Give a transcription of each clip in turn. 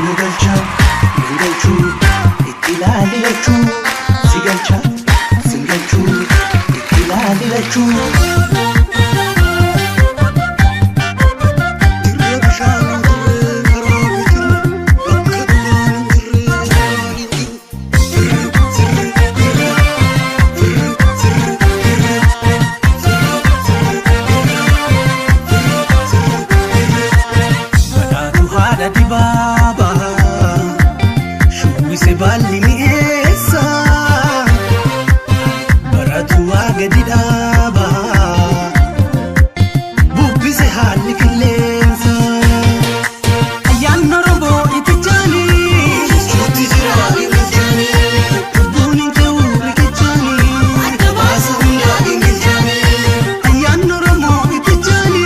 Nugalcha, nugalchu, ittilali lachu. Sigalcha, singalchu, ittilali lachu. Balli mi'eessa baratu agadi dhaaba bubbise haalli qilleensa ayyaanni Oromoo itti jaani itti jira ingilchaani lubbuun hin ta'u riqichaani adda baasa hundaa ingilchaani ayyaanni Oromoo itti jaani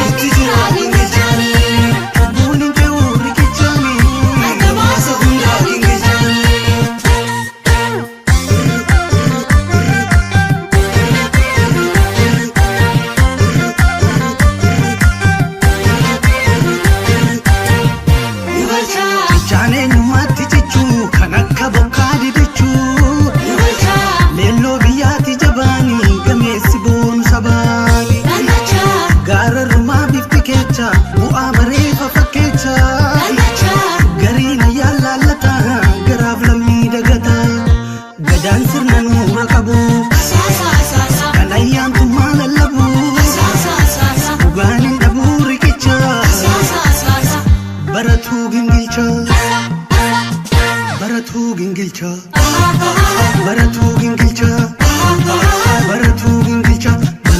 itti jira ingilchaani lubbuun hin ta'u riqichaani adda baasa hundaa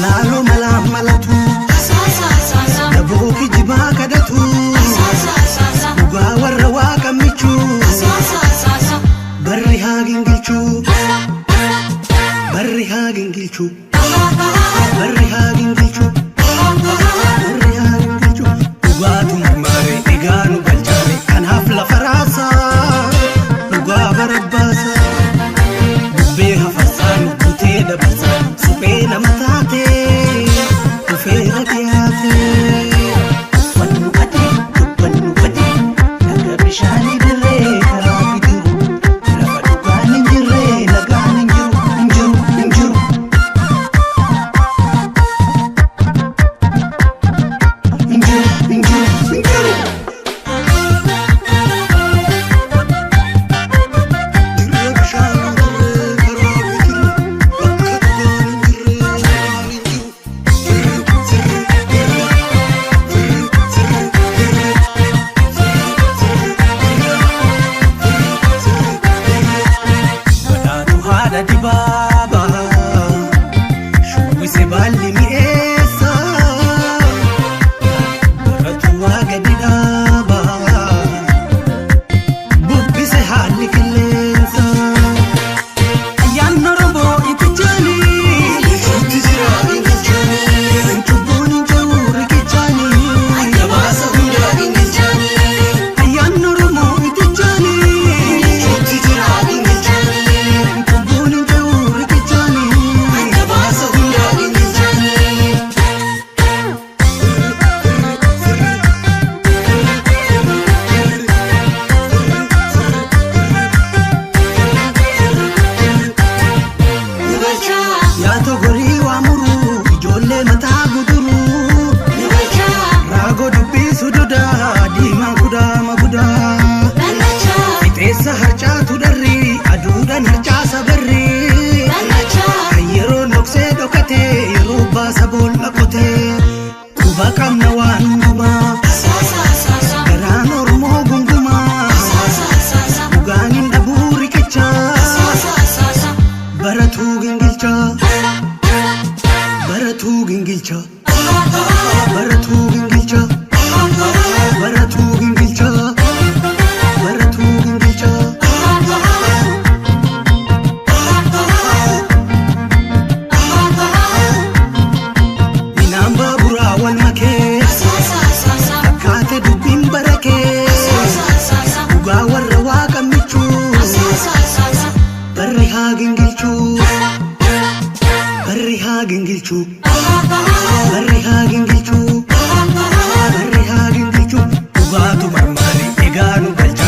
Malalo malam malatu Nabuki jibaa kadatu Dhugaa warra waaqa michuu Barri haa gingilchuu Barri haa gingilchuu Barri haa gingilchuu Barri haa gingilchuu Dhugaatu maare dhigaanu galchaare kanaaf lafa raasaa Dhugaa barabbaasa Bubbee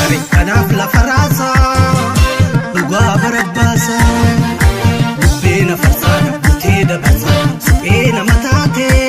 gari kanaaf lafa raasa dhugaa barabbaasa. Bina farsana, butee dabarsa, suphee nama taatee.